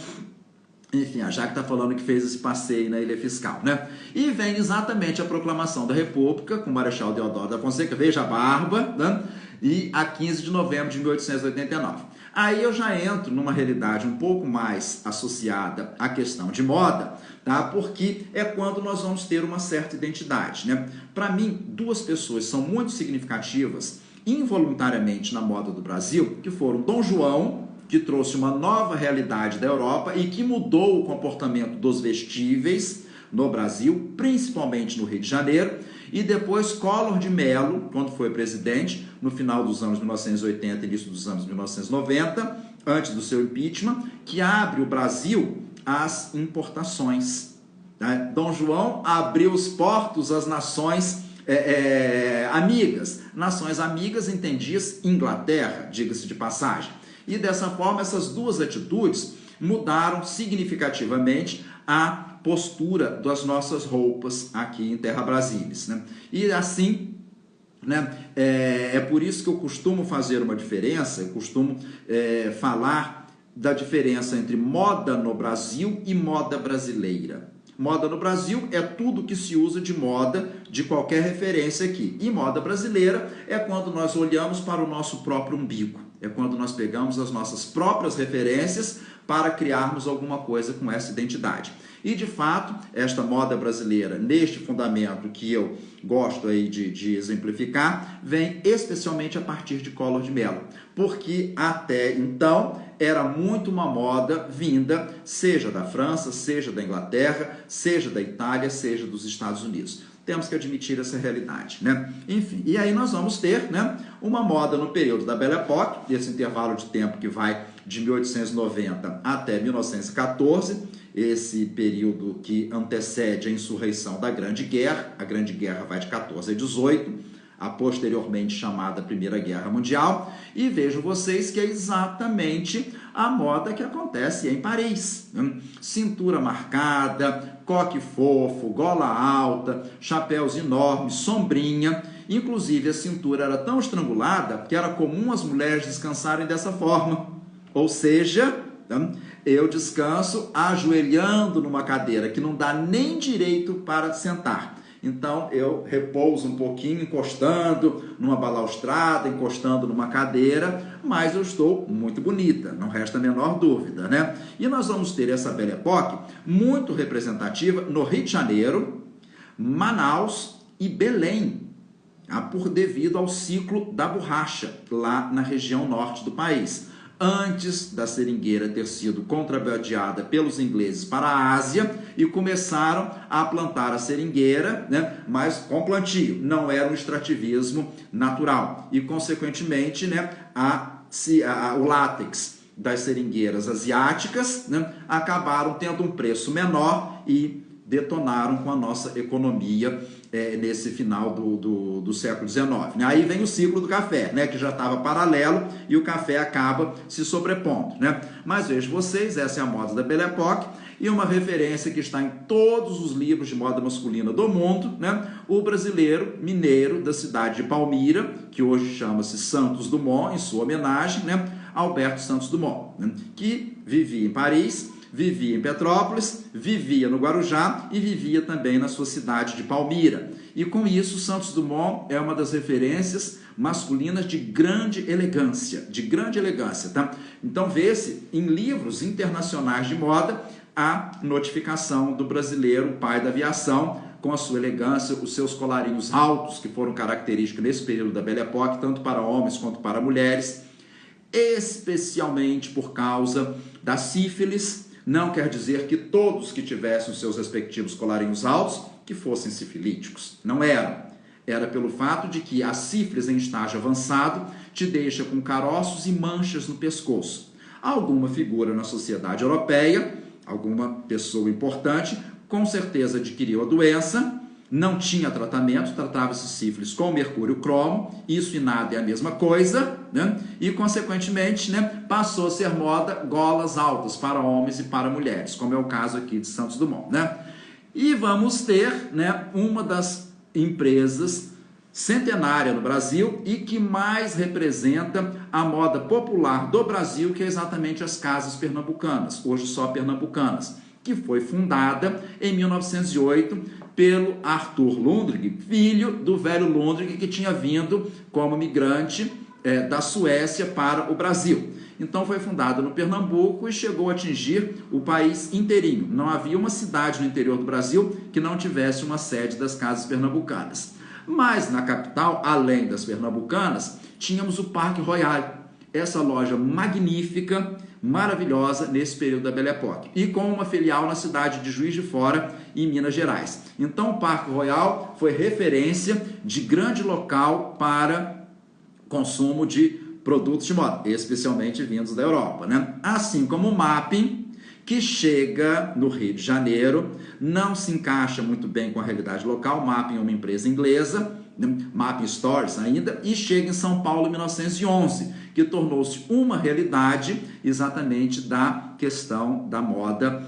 Enfim, a Jaque está falando que fez esse passeio na Ilha Fiscal, né? E vem exatamente a proclamação da República com o Marechal Deodoro da Fonseca, veja a barba, né? E a 15 de novembro de 1889. Aí eu já entro numa realidade um pouco mais associada à questão de moda, tá? Porque é quando nós vamos ter uma certa identidade, né? Para mim, duas pessoas são muito significativas involuntariamente na moda do Brasil, que foram Dom João, que trouxe uma nova realidade da Europa e que mudou o comportamento dos vestíveis no Brasil, principalmente no Rio de Janeiro, e depois Collor de Mello, quando foi presidente, no final dos anos 1980 e início dos anos 1990, antes do seu impeachment, que abre o Brasil às importações. Né? Dom João abriu os portos às nações amigas. Nações amigas entendias Inglaterra, diga-se de passagem. E dessa forma, essas duas atitudes mudaram significativamente a postura das nossas roupas aqui em Terra Brasilis, né? E assim, né, é por isso que eu costumo fazer uma diferença, eu costumo falar da diferença entre moda no Brasil e moda brasileira. Moda no Brasil é tudo que se usa de moda de qualquer referência aqui. E moda brasileira é quando nós olhamos para o nosso próprio umbigo. É quando nós pegamos as nossas próprias referências para criarmos alguma coisa com essa identidade. E, de fato, esta moda brasileira, neste fundamento que eu gosto aí de exemplificar, vem especialmente a partir de Collor de Mello. Porque até então era muito uma moda vinda, seja da França, seja da Inglaterra, seja da Itália, seja dos Estados Unidos. Temos que admitir essa realidade, né? Enfim, e aí nós vamos ter, né, uma moda no período da Belle Époque, esse intervalo de tempo que vai de 1890 até 1914, esse período que antecede a insurreição da Grande Guerra. A Grande Guerra vai de 14 a 18, a posteriormente chamada Primeira Guerra Mundial, e vejam vocês que é exatamente a moda que acontece em Paris, né? Cintura marcada, coque fofo, gola alta, chapéus enormes, sombrinha. Inclusive a cintura era tão estrangulada que era comum as mulheres descansarem dessa forma, ou seja, eu descanso ajoelhando numa cadeira que não dá nem direito para sentar. Então eu repouso um pouquinho, encostando numa balaustrada, encostando numa cadeira, mas eu estou muito bonita, não resta a menor dúvida, né? E nós vamos ter essa Belle Époque muito representativa no Rio de Janeiro, Manaus e Belém, devido ao ciclo da borracha, lá na região norte do país. Antes da seringueira ter sido contrabandeada pelos ingleses para a Ásia e começaram a plantar a seringueira, né, mas com plantio, não era um extrativismo natural. E, consequentemente, né, o látex das seringueiras asiáticas, né, acabaram tendo um preço menor e detonaram com a nossa economia nesse final do século XIX. Aí vem o ciclo do café, né, que já estava paralelo e o café acaba se sobrepondo, né? Mas vejam vocês, essa é a moda da Belle Époque e uma referência que está em todos os livros de moda masculina do mundo, né? O brasileiro mineiro da cidade de Palmira, que hoje chama-se Santos Dumont, em sua homenagem, né? Alberto Santos Dumont, né? Que vivia em Paris, vivia em Petrópolis, vivia no Guarujá e vivia também na sua cidade de Palmira. E com isso, Santos Dumont é uma das referências masculinas de grande elegância, tá? Então vê-se em livros internacionais de moda a notificação do brasileiro, pai da aviação, com a sua elegância, os seus colarinhos altos, que foram característicos nesse período da Belle Époque, tanto para homens quanto para mulheres, especialmente por causa da sífilis. Não quer dizer que todos que tivessem os seus respectivos colarinhos altos que fossem sifilíticos. Não eram. Era pelo fato de que a sífilis em estágio avançado te deixa com caroços e manchas no pescoço. Alguma figura na sociedade europeia, alguma pessoa importante, com certeza adquiriu a doença, não tinha tratamento, tratava-se sífilis com mercúrio cromo, isso e nada é a mesma coisa, né? E consequentemente, né, passou a ser moda golas altas para homens e para mulheres, como é o caso aqui de Santos Dumont, né? E vamos ter, né, uma das empresas centenária no Brasil e que mais representa a moda popular do Brasil, que é exatamente as casas pernambucanas, hoje só pernambucanas, que foi fundada em 1908 pelo Arthur Lundgren, filho do velho Lundgren, que tinha vindo como migrante da Suécia para o Brasil. Então foi fundada no Pernambuco e chegou a atingir o país inteirinho. Não havia uma cidade no interior do Brasil que não tivesse uma sede das casas pernambucanas. Mas na capital, além das pernambucanas, tínhamos o Parque Royal, essa loja magnífica, maravilhosa nesse período da Belle Époque, e com uma filial na cidade de Juiz de Fora, em Minas Gerais. Então o Parque Royal foi referência de grande local para consumo de produtos de moda, especialmente vindos da Europa, né? Assim como o Mapping, que chega no Rio de Janeiro, não se encaixa muito bem com a realidade local. Mapping é uma empresa inglesa, Mapping Stores ainda, e chega em São Paulo em 1911, que tornou-se uma realidade exatamente da questão da moda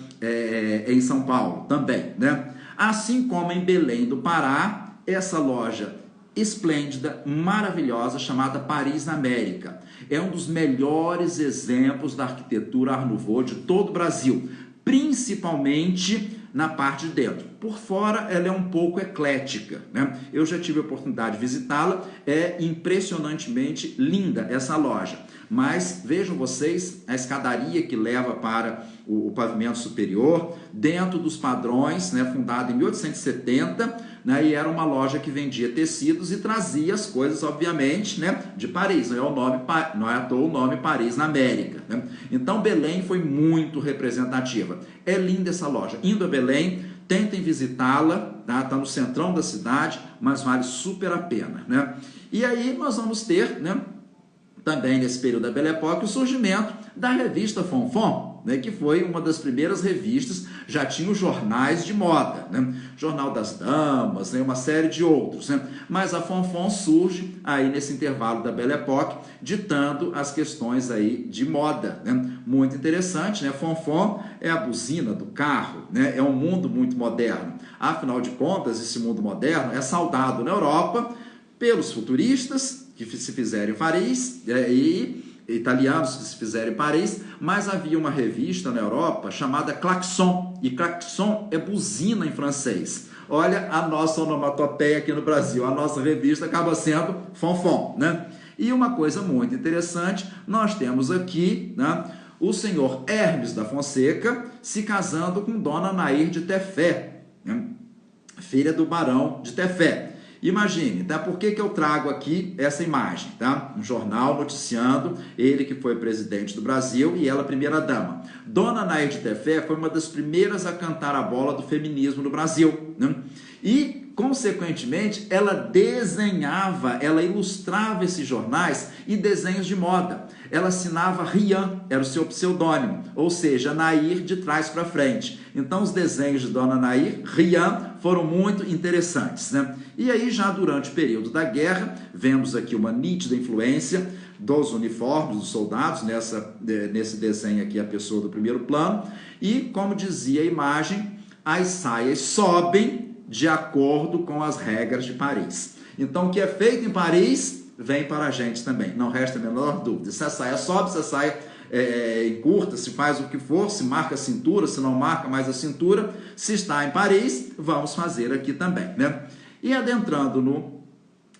em São Paulo também, né? Assim como em Belém do Pará, essa loja esplêndida, maravilhosa, chamada Paris na América. É um dos melhores exemplos da arquitetura Art Nouveau de todo o Brasil, principalmente na parte de dentro. Por fora, ela é um pouco eclética, né? Eu já tive a oportunidade de visitá-la, é impressionantemente linda essa loja. Mas vejam vocês a escadaria que leva para o pavimento superior, dentro dos padrões, né, fundada em 1870, né, e era uma loja que vendia tecidos e trazia as coisas, obviamente, né, de Paris. Não é à toa o nome Paris na América, né? Então Belém foi muito representativa. É linda essa loja. Indo a Belém, tentem visitá-la, tá? Tá no centrão da cidade, mas vale super a pena, né? E aí nós vamos ter, né, também nesse período da Belle Époque, o surgimento da revista Fonfon, né, que foi uma das primeiras revistas, já tinha os jornais de moda, né, Jornal das Damas, né, uma série de outros, né, mas a Fonfon surge aí nesse intervalo da Belle Époque, ditando as questões aí de moda, né, muito interessante, né, Fonfon é a buzina do carro, né, é um mundo muito moderno, afinal de contas, esse mundo moderno é saudado na Europa pelos futuristas, que se fizeram em Paris, e italianos que se fizeram em Paris, mas havia uma revista na Europa chamada Klaxon, e Klaxon é buzina em francês. Olha a nossa onomatopeia aqui no Brasil, a nossa revista acaba sendo Fonfon, né? E uma coisa muito interessante, nós temos aqui, né, o senhor Hermes da Fonseca se casando com Dona Nair de Tefé, né, filha do barão de Tefé. Imagine, tá? Por que eu trago aqui essa imagem, tá? Um jornal noticiando ele que foi presidente do Brasil e ela primeira-dama. Dona Nair de Tefé foi uma das primeiras a cantar a bola do feminismo no Brasil, né? E, consequentemente, ela desenhava, ela ilustrava esses jornais e desenhos de moda. Ela assinava Rian, era o seu pseudônimo, ou seja, Nair de trás para frente. Então, os desenhos de Dona Nair, Rian, foram muito interessantes, né? E aí, já durante o período da guerra, vemos aqui uma nítida influência dos uniformes dos soldados, nesse desenho aqui, a pessoa do primeiro plano, e, como dizia a imagem, as saias sobem de acordo com as regras de Paris. Então, o que é feito em Paris, vem para a gente também, não resta a menor dúvida. Se a saia sobe, se a saia encurta, se faz o que for, se marca a cintura, se não marca mais a cintura, se está em Paris, vamos fazer aqui também, né? E adentrando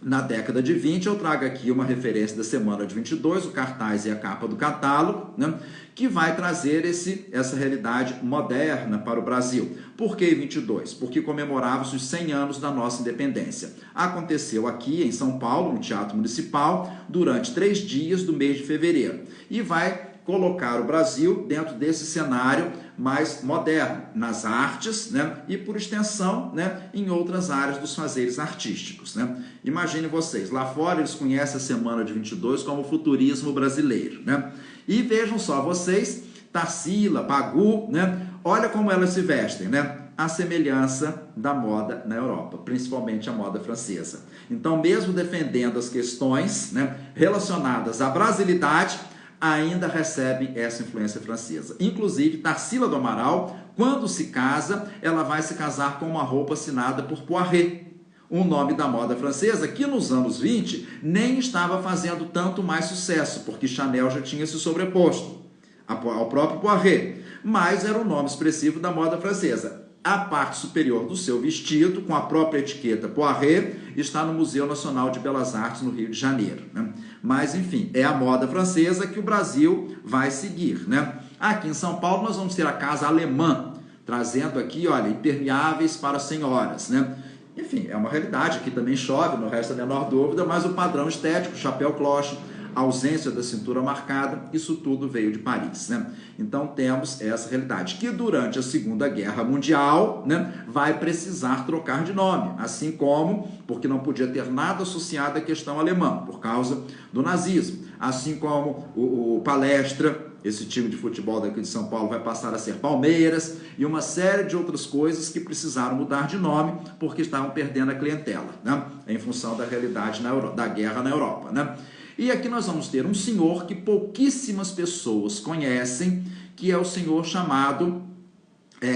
na década de 20, eu trago aqui uma referência da semana de 22, o cartaz e a capa do catálogo, né, que vai trazer essa realidade moderna para o Brasil. Por que 22? Porque comemorava-se os 100 anos da nossa independência. Aconteceu aqui em São Paulo, no Teatro Municipal, durante 3 dias do mês de fevereiro. E vai colocar o Brasil dentro desse cenário mais moderno, nas artes, né, e por extensão, né, em outras áreas dos fazeres artísticos, né. Imagine vocês, lá fora eles conhecem a semana de 22 como futurismo brasileiro, né, e vejam só vocês, Tarsila, Pagu, né, olha como elas se vestem, né, a semelhança da moda na Europa, principalmente a moda francesa. Então, mesmo defendendo as questões, né, relacionadas à brasilidade, ainda recebe essa influência francesa. Inclusive, Tarsila do Amaral, quando se casa, ela vai se casar com uma roupa assinada por Poiret, um nome da moda francesa que nos anos 20 nem estava fazendo tanto mais sucesso, porque Chanel já tinha se sobreposto ao próprio Poiret, mas era um nome expressivo da moda francesa. A parte superior do seu vestido, com a própria etiqueta Poiret, está no Museu Nacional de Belas Artes, no Rio de Janeiro, né? Mas, enfim, é a moda francesa que o Brasil vai seguir, né? Aqui em São Paulo nós vamos ter a Casa Alemã, trazendo aqui, olha, impermeáveis para senhoras, né? Enfim, é uma realidade, aqui também chove, não resta a menor dúvida, mas o padrão estético, chapéu cloche, a ausência da cintura marcada, isso tudo veio de Paris, né? Então temos essa realidade, que durante a Segunda Guerra Mundial, né, vai precisar trocar de nome, assim como, porque não podia ter nada associado à questão alemã, por causa do nazismo, assim como o Palestra, esse time de futebol daqui de São Paulo vai passar a ser Palmeiras, e uma série de outras coisas que precisaram mudar de nome, porque estavam perdendo a clientela, né, em função da realidade da guerra na Europa, né? E aqui nós vamos ter um senhor que pouquíssimas pessoas conhecem, que é o senhor chamado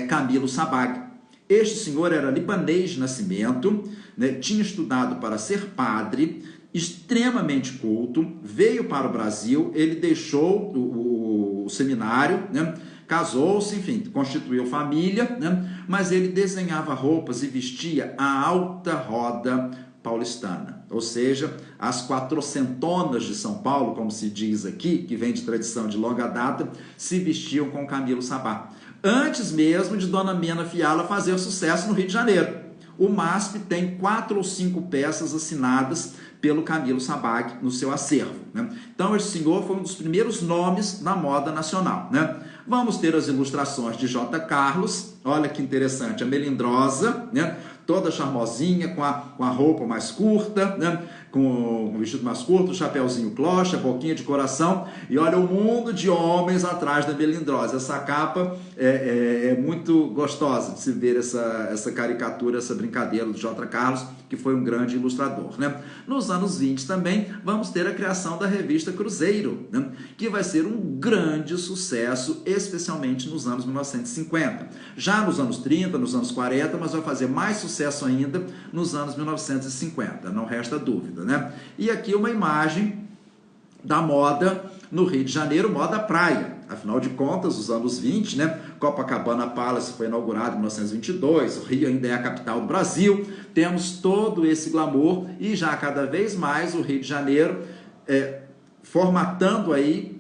Camilo Sabag. Este senhor era libanês de nascimento, né, tinha estudado para ser padre, extremamente culto, veio para o Brasil, ele deixou o seminário, né, casou-se, enfim, constituiu família, né, mas ele desenhava roupas e vestia a alta roda paulistana, ou seja, as quatrocentonas de São Paulo, como se diz aqui, que vem de tradição de longa data, se vestiam com Camilo Sabag. Antes mesmo de Dona Mena Fiala fazer sucesso no Rio de Janeiro. O MASP tem 4 ou 5 peças assinadas pelo Camilo Sabag no seu acervo, né? Então, esse senhor foi um dos primeiros nomes da moda nacional, né? Vamos ter as ilustrações de J. Carlos, olha que interessante, a Melindrosa, né, toda charmosinha, com a roupa mais curta, né, com o vestido mais curto, o chapéuzinho cloche, a boquinha de coração, e olha o mundo de homens atrás da Melindrosa. Essa capa é muito gostosa de se ver essa caricatura, essa brincadeira do J. Carlos, que foi um grande ilustrador, né? Nos anos 20 também vamos ter a criação da revista Cruzeiro, né, que vai ser um grande sucesso, especialmente nos anos 1950. Já nos anos 30, nos anos 40, mas vai fazer mais sucesso ainda nos anos 1950, não resta dúvida, né? E aqui uma imagem da moda no Rio de Janeiro, moda praia. Afinal de contas, os anos 20, né? Copacabana Palace foi inaugurado em 1922, o Rio ainda é a capital do Brasil, temos todo esse glamour e já cada vez mais o Rio de Janeiro formatando aí,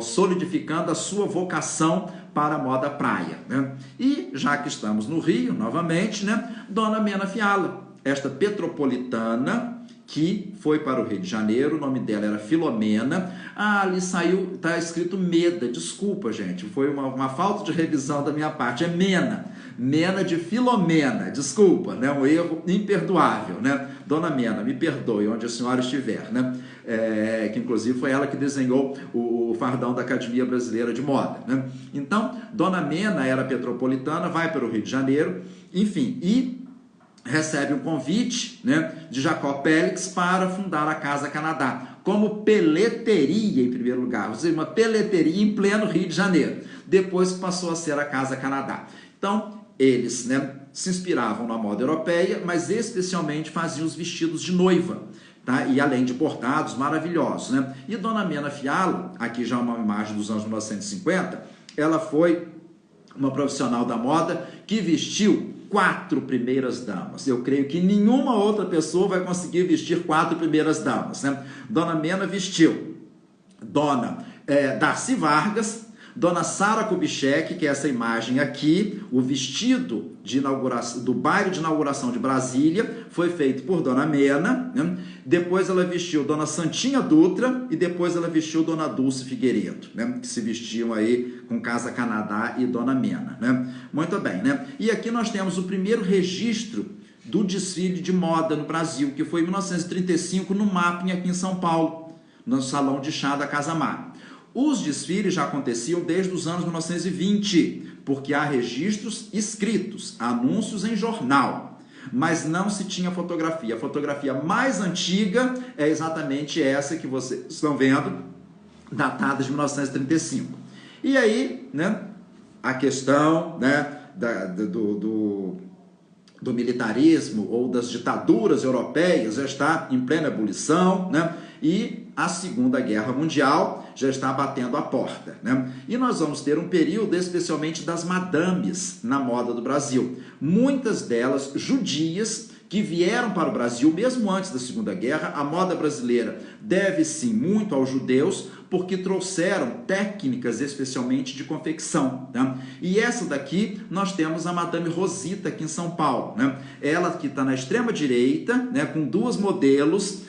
solidificando a sua vocação para a moda praia, né? E já que estamos no Rio, novamente, né? Dona Mena Fiala, esta petropolitana que foi para o Rio de Janeiro, o nome dela era Filomena. Ali saiu, está escrito Meda, desculpa, gente, foi uma falta de revisão da minha parte, é Mena, Mena de Filomena, desculpa, né? Um erro imperdoável, né? Dona Mena, me perdoe, onde a senhora estiver, né? Que inclusive foi ela que desenhou o fardão da Academia Brasileira de Moda, né? Então, Dona Mena era petropolitana, vai para o Rio de Janeiro, enfim, e recebe um convite, né, de Jacó Pélix para fundar a Casa Canadá, como peleteria em primeiro lugar, ou seja, uma peleteria em pleno Rio de Janeiro, depois passou a ser a Casa Canadá. Então, eles, né, se inspiravam na moda europeia, mas especialmente faziam os vestidos de noiva, tá? E além de bordados maravilhosos, né? E Dona Mena Fiala, aqui já uma imagem dos anos 1950, ela foi uma profissional da moda que vestiu 4 primeiras damas. Eu creio que nenhuma outra pessoa vai conseguir vestir 4 primeiras damas, né? Dona Mena vestiu Dona Darcy Vargas, Dona Sara Kubitschek, que é essa imagem aqui, o vestido de inauguração, do baile de inauguração de Brasília, foi feito por Dona Mena, né? Depois ela vestiu Dona Santinha Dutra e depois ela vestiu Dona Dulce Figueiredo, né? Que se vestiam aí com Casa Canadá e Dona Mena, né? Muito bem, né? E aqui nós temos o primeiro registro do desfile de moda no Brasil, que foi em 1935 no Mapping, aqui em São Paulo, no Salão de Chá da Casa Mar. Os desfiles já aconteciam desde os anos 1920, porque há registros escritos, anúncios em jornal, mas não se tinha fotografia. A fotografia mais antiga é exatamente essa que vocês estão vendo, datada de 1935. E aí, né, a questão, né, do militarismo ou das ditaduras europeias já está em plena ebulição, né? E a Segunda Guerra Mundial já está batendo a porta, né? E nós vamos ter um período especialmente das madames na moda do Brasil. Muitas delas judias que vieram para o Brasil mesmo antes da Segunda Guerra. A moda brasileira deve sim muito aos judeus, porque trouxeram técnicas especialmente de confecção, né? E essa daqui nós temos a Madame Rosita aqui em São Paulo, né? Ela que está na extrema direita, né, com 2 modelos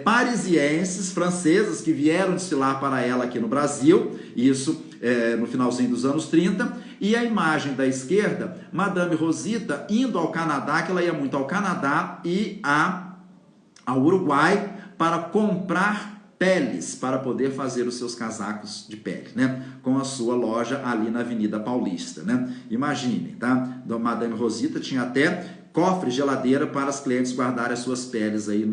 parisienses, francesas, que vieram desfilar para ela aqui no Brasil, isso no finalzinho dos anos 30, e a imagem da esquerda, Madame Rosita indo ao Canadá, que ela ia muito ao Canadá e ao Uruguai para comprar peles, para poder fazer os seus casacos de pele, né? Com a sua loja ali na Avenida Paulista, né? Imaginem, tá? Madame Rosita tinha até cofre, geladeira para as clientes guardarem as suas peles aí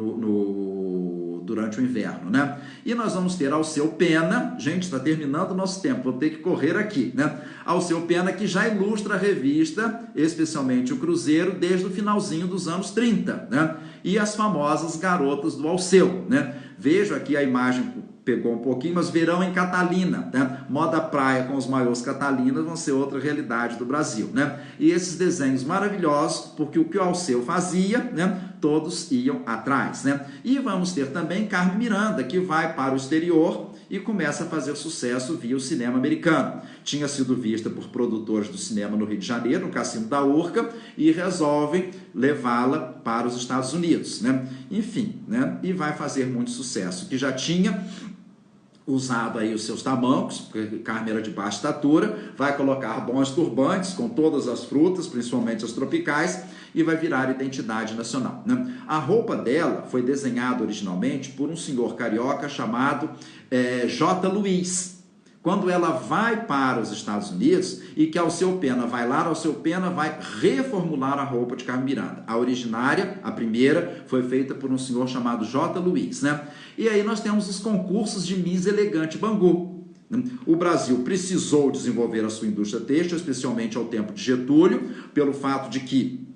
durante o inverno, né? E nós vamos ter Alceu Pena, gente, está terminando o nosso tempo, vou ter que correr aqui, né? Alceu Pena, que já ilustra a revista, especialmente o Cruzeiro, desde o finalzinho dos anos 30, né? E as famosas garotas do Alceu, né? Vejo aqui a imagem, pegou um pouquinho, mas Verão em Catalina, né? Moda praia com os maiôs catalinas vão ser outra realidade do Brasil, né? E esses desenhos maravilhosos, porque o que o Alceu fazia, né, todos iam atrás, né? E vamos ter também Carmen Miranda, que vai para o exterior e começa a fazer sucesso via o cinema americano. Tinha sido vista por produtores do cinema no Rio de Janeiro, no Cassino da Urca, e resolvem levá-la para os Estados Unidos, né? Enfim, né? E vai fazer muito sucesso, que já tinha usado aí os seus tamancos, porque Carmen era de baixa estatura, vai colocar bons turbantes com todas as frutas, principalmente as tropicais, e vai virar identidade nacional, né? A roupa dela foi desenhada originalmente por um senhor carioca chamado J. Luiz. Quando ela vai para os Estados Unidos e que Alceu Pena vai lá, Alceu Pena vai reformular a roupa de Carmen Miranda. A originária, a primeira, foi feita por um senhor chamado J. Luiz, né? E aí nós temos os concursos de Miss Elegante Bangu. O Brasil precisou desenvolver a sua indústria têxtil, especialmente ao tempo de Getúlio, pelo fato de que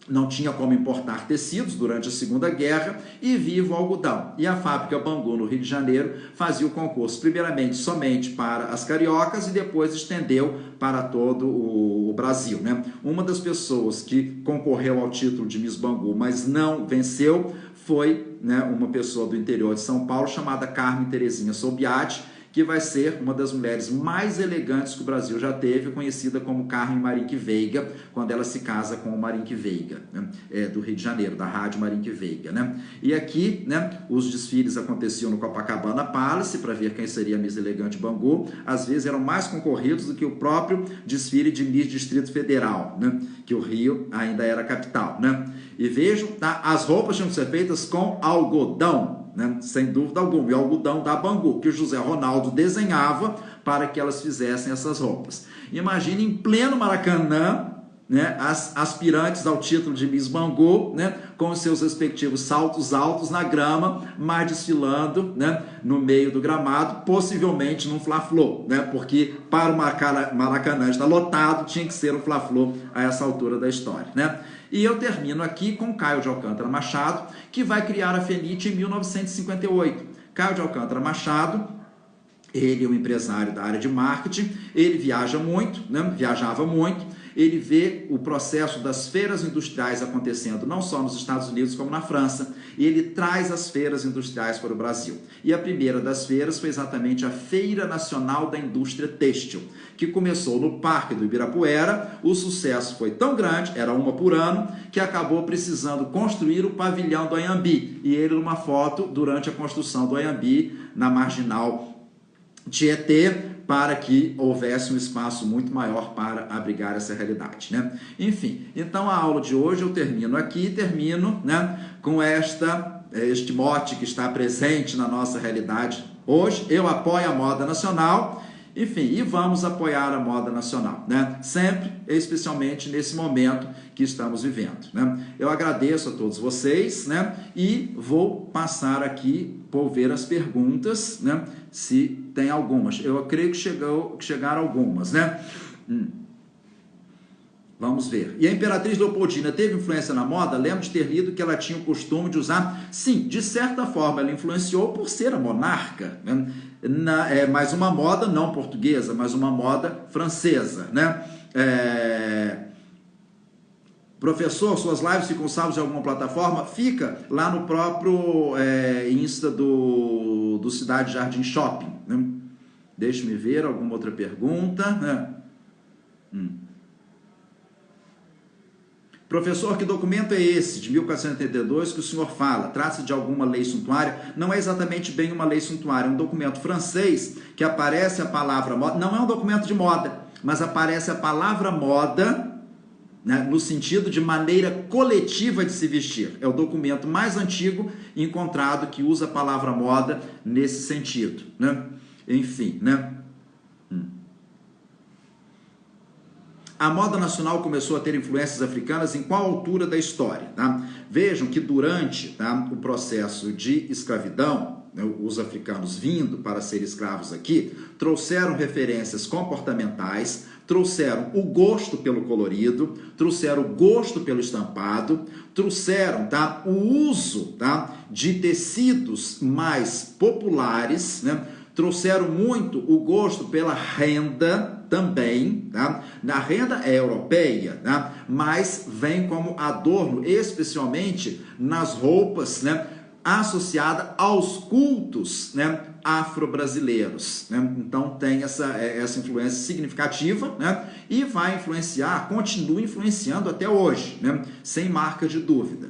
não tinha como importar tecidos durante a Segunda Guerra e viva o algodão. E a fábrica Bangu, no Rio de Janeiro, fazia o concurso primeiramente somente para as cariocas e depois estendeu para todo o Brasil, né? Uma das pessoas que concorreu ao título de Miss Bangu, mas não venceu, foi, né, uma pessoa do interior de São Paulo chamada Carmen Terezinha Sobiati, que vai ser uma das mulheres mais elegantes que o Brasil já teve, conhecida como Carmen Marinque Veiga, quando ela se casa com o Marinque Veiga, né? Do Rio de Janeiro, da Rádio Marinque Veiga, né? E aqui, né, os desfiles aconteciam no Copacabana Palace, para ver quem seria a Miss Elegante Bangu. Às vezes eram mais concorridos do que o próprio desfile de Miss Distrito Federal, né? Que o Rio ainda era capital, né? E vejam, tá? As roupas tinham que ser feitas com algodão, né? Sem dúvida alguma, e o algodão da Bangu, que o José Ronaldo desenhava para que elas fizessem essas roupas. Imagine em pleno Maracanã, né, as aspirantes ao título de Miss Bangu, né, com os seus respectivos saltos altos na grama, mas desfilando, né, no meio do gramado, possivelmente num fla-flô, né, porque para o Maracanã estar lotado, tinha que ser um fla-flô a essa altura da história, né? E eu termino aqui com Caio de Alcântara Machado, que vai criar a FENIT em 1958. Caio de Alcântara Machado, ele é um empresário da área de marketing, ele viaja muito, né? Viajava muito, ele vê o processo das feiras industriais acontecendo não só nos Estados Unidos como na França, e ele traz as feiras industriais para o Brasil. E a primeira das feiras foi exatamente a Feira Nacional da Indústria Têxtil, que começou no Parque do Ibirapuera. O sucesso foi tão grande, era uma por ano, que acabou precisando construir o pavilhão do Anhembi, e ele numa foto durante a construção do Anhembi na Marginal Tietê, para que houvesse um espaço muito maior para abrigar essa realidade, né? Enfim, então a aula de hoje eu termino aqui, né, com este mote que está presente na nossa realidade hoje. Eu apoio a moda nacional, enfim, e vamos apoiar a moda nacional, né? Sempre, especialmente nesse momento que estamos vivendo, né? Eu agradeço a todos vocês, né? E vou passar aqui por ver as perguntas, né? Se tem algumas. Eu creio que chegaram algumas, né? Vamos ver. E a Imperatriz Leopoldina teve influência na moda? Lembro de ter lido que ela tinha o costume de usar. Sim, de certa forma ela influenciou por ser a monarca, né? Mas uma moda não portuguesa, mas uma moda francesa, né? Professor, suas lives ficam salvas em alguma plataforma? Fica lá no próprio Insta do Cidade Jardim Shopping, né? Deixe-me ver alguma outra pergunta, né? Professor, que documento é esse, de 1482, que o senhor fala? Trata-se de alguma lei suntuária? Não é exatamente bem uma lei suntuária, é um documento francês que aparece a palavra moda. Não é um documento de moda, mas aparece a palavra moda, né, no sentido de maneira coletiva de se vestir. É o documento mais antigo encontrado que usa a palavra moda nesse sentido, né? Enfim, né? A moda nacional começou a ter influências africanas em qual altura da história? Tá? Vejam que durante, tá, o processo de escravidão, né, os africanos vindo para ser escravos aqui, trouxeram referências comportamentais, trouxeram o gosto pelo colorido, trouxeram o gosto pelo estampado, trouxeram, tá, o uso, tá, de tecidos mais populares, né? Trouxeram muito o gosto pela renda também, tá? Na renda é europeia, tá? Mas vem como adorno, especialmente nas roupas, né, associada aos cultos, né, afro-brasileiros, né? Então tem essa influência significativa, né? E vai influenciar, continua influenciando até hoje, né? Sem marca de dúvida.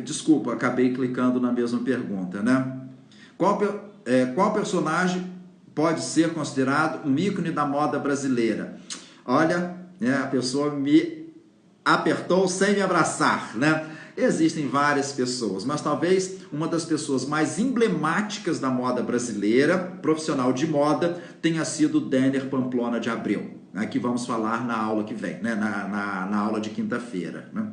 Desculpa, acabei clicando na mesma pergunta, né? Qual personagem pode ser considerado um ícone da moda brasileira? Olha, né, a pessoa me apertou sem me abraçar, né? Existem várias pessoas, mas talvez uma das pessoas mais emblemáticas da moda brasileira, profissional de moda, tenha sido Denner Pamplona de Abreu, né, que vamos falar na aula que vem, né, na aula de quinta-feira, né?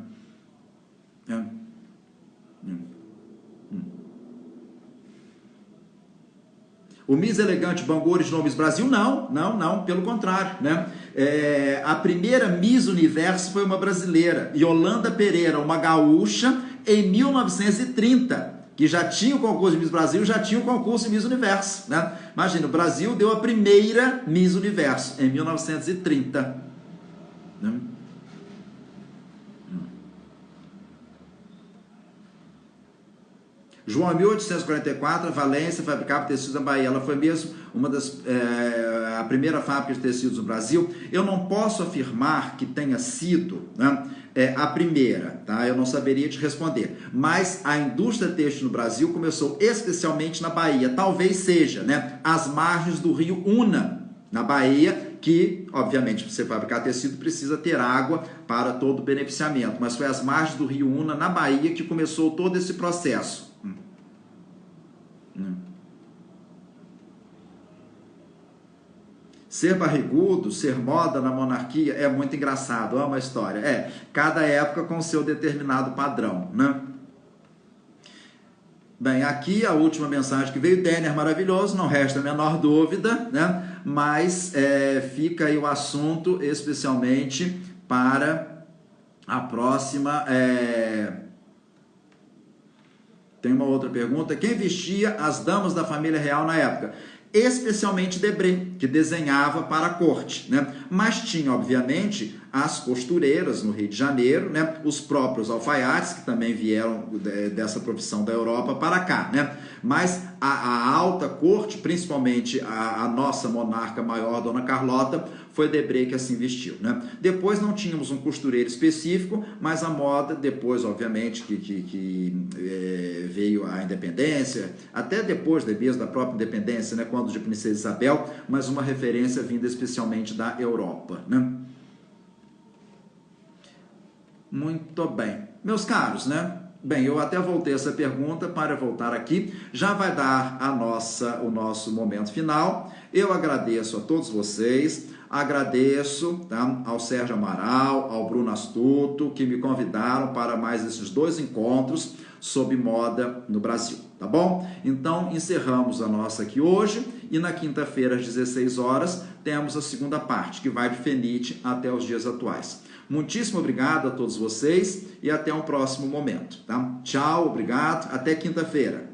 O Miss Elegante Bangu originou Miss Brasil? Não, pelo contrário, né? A primeira Miss Universo foi uma brasileira, Yolanda Pereira, uma gaúcha, em 1930, que já tinha o concurso de Miss Brasil, já tinha o concurso de Miss Universo, né? Imagina, o Brasil deu a primeira Miss Universo, em 1930. Né? João, em 1844, Valência fabricava tecidos na Bahia. Ela foi mesmo uma das a primeira fábrica de tecidos no Brasil. Eu não posso afirmar que tenha sido, né, a primeira, tá? Eu não saberia te responder. Mas a indústria têxtil no Brasil começou especialmente na Bahia. Talvez seja, né, às margens do rio Una, na Bahia, que, obviamente, para você fabricar tecido precisa ter água para todo o beneficiamento. Mas foi às margens do rio Una, na Bahia, que começou todo esse processo. Ser barrigudo, ser moda na monarquia é muito engraçado, amo a história. Cada época com seu determinado padrão, né? Bem, aqui a última mensagem que veio, Denner maravilhoso, não resta a menor dúvida, né? Mas fica aí o assunto especialmente para a próxima. Tem uma outra pergunta. Quem vestia as damas da família real na época? Especialmente Debré, que desenhava para a corte, né? Mas tinha, obviamente, as costureiras no Rio de Janeiro, né? Os próprios alfaiates, que também vieram dessa profissão da Europa para cá, né? Mas a alta corte, principalmente a nossa monarca maior, Dona Carlota, foi Debré que assim vestiu, né? Depois não tínhamos um costureiro específico, mas a moda, depois, obviamente, que veio a independência, até depois mesmo da própria independência, né? Quando de Princesa Isabel, mas uma referência vinda especialmente da Europa, né? Muito bem. Meus caros, né? Bem, eu até voltei essa pergunta para voltar aqui. Já vai dar o nosso momento final. Eu agradeço a todos vocês. Agradeço, tá, ao Sérgio Amaral, ao Bruno Astuto, que me convidaram para mais esses 2 encontros sobre moda no Brasil, tá bom? Então, encerramos a nossa aqui hoje e na quinta-feira, às 16 horas, temos a segunda parte, que vai de Fenite até os dias atuais. Muitíssimo obrigado a todos vocês e até um próximo momento, tá? Tchau, obrigado, até quinta-feira.